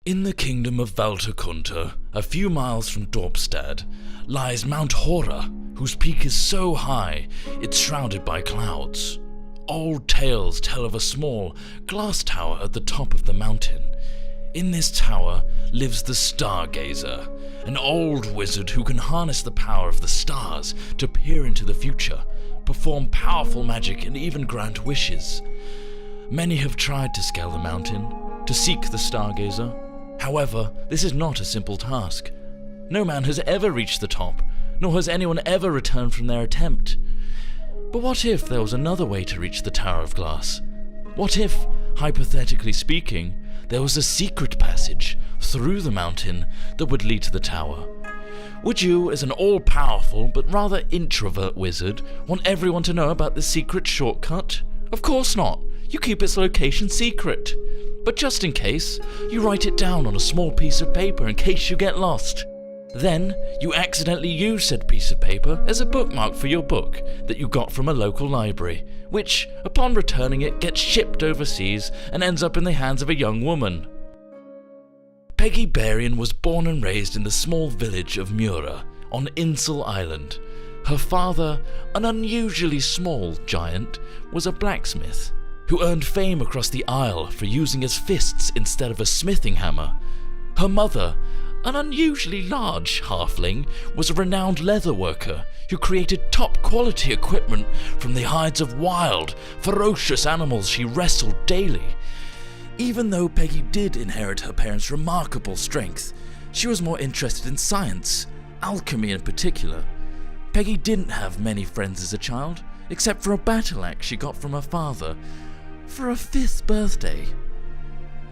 In the kingdom of Valtakunta, a few miles from Dorpstad, lies Mount Hora, whose peak is so high it's shrouded by clouds. Old tales tell of a small glass tower at the top of the mountain. In this tower lives the Stargazer, an old wizard who can harness the power of the stars to peer into the future, perform powerful magic, and even grant wishes. Many have tried to scale the mountain, to seek the Stargazer. However, this is not a simple task. No man has ever reached the top, nor has anyone ever returned from their attempt. But what if there was another way to reach the Tower of Glass? What if, hypothetically speaking, there was a secret passage through the mountain that would lead to the tower? Would you, as an all-powerful but rather introvert wizard, want everyone to know about this secret shortcut? Of course not. You keep its location secret. But just in case, you write it down on a small piece of paper in case you get lost. Then, you accidentally use said piece of paper as a bookmark for your book that you got from a local library, which, upon returning it, gets shipped overseas and ends up in the hands of a young woman. Peggy Berrien was born and raised in the small village of Mura on Insel Island. Her father, an unusually small giant, was a blacksmith who earned fame across the Isle for using his fists instead of a smithing hammer. Her mother, an unusually large halfling, was a renowned leather worker who created top-quality equipment from the hides of wild, ferocious animals she wrestled daily. Even though Peggy did inherit her parents' remarkable strength, she was more interested in science, alchemy in particular. Peggy didn't have many friends as a child, except for a battle axe she got from her father for her 5th birthday.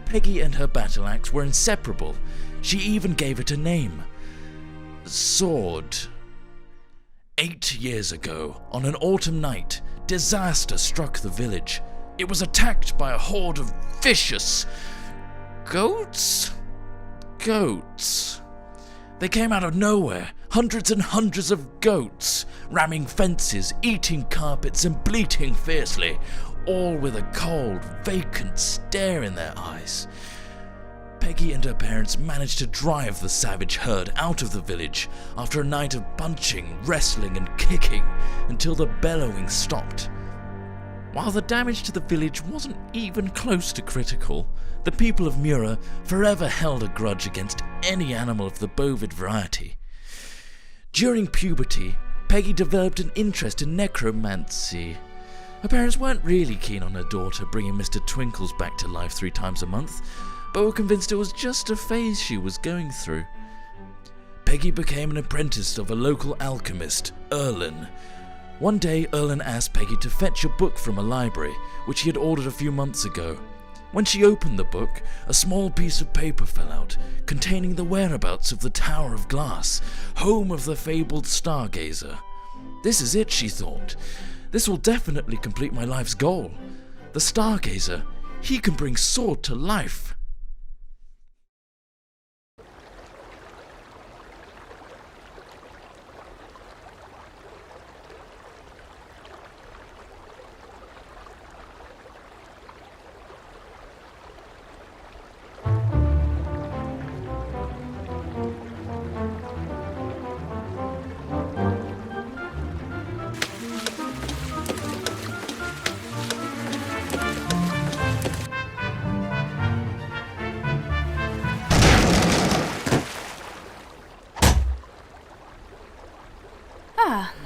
Peggy and her battle axe were inseparable. She even gave it a name: Sword. 8 years ago, on an autumn night, disaster struck the village. It was attacked by a horde of vicious goats. They came out of nowhere, hundreds and hundreds of goats, ramming fences, eating carpets, and bleating fiercely, all with a cold, vacant stare in their eyes. Peggy and her parents managed to drive the savage herd out of the village after a night of punching, wrestling, and kicking until the bellowing stopped. While the damage to the village wasn't even close to critical, the people of Mura forever held a grudge against any animal of the bovid variety. During puberty, Peggy developed an interest in necromancy. Her parents weren't really keen on her daughter bringing Mr. Twinkles back to life 3 times a month, but were convinced it was just a phase she was going through. Peggy became an apprentice of a local alchemist, Erlen. One day, Erlen asked Peggy to fetch a book from a library, which he had ordered a few months ago. When she opened the book, a small piece of paper fell out, containing the whereabouts of the Tower of Glass, home of the fabled Stargazer. This is it, she thought. This will definitely complete my life's goal. The Stargazer, he can bring Sword to life.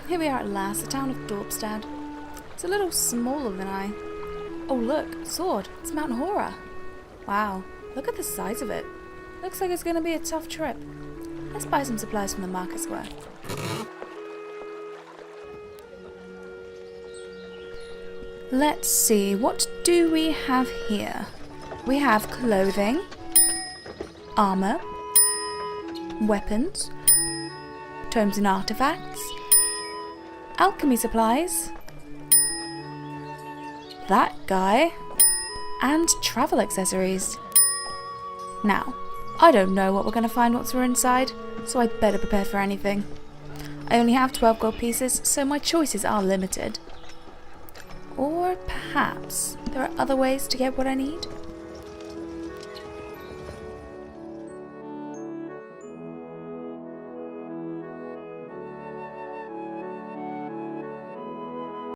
Here we are at last, the town of Dorpstad. It's a little smaller than I... Oh look, Sword, it's Mount Hora. Wow, look at the size of it. Looks like it's going to be a tough trip. Let's buy some supplies from the market square. Let's see, what do we have here? We have clothing, armor, weapons, tomes and artifacts, alchemy supplies, that guy, and travel accessories. Now, I don't know what we're going to find once we're inside, so I'd better prepare for anything. I only have 12 gold pieces, so my choices are limited. Or perhaps there are other ways to get what I need?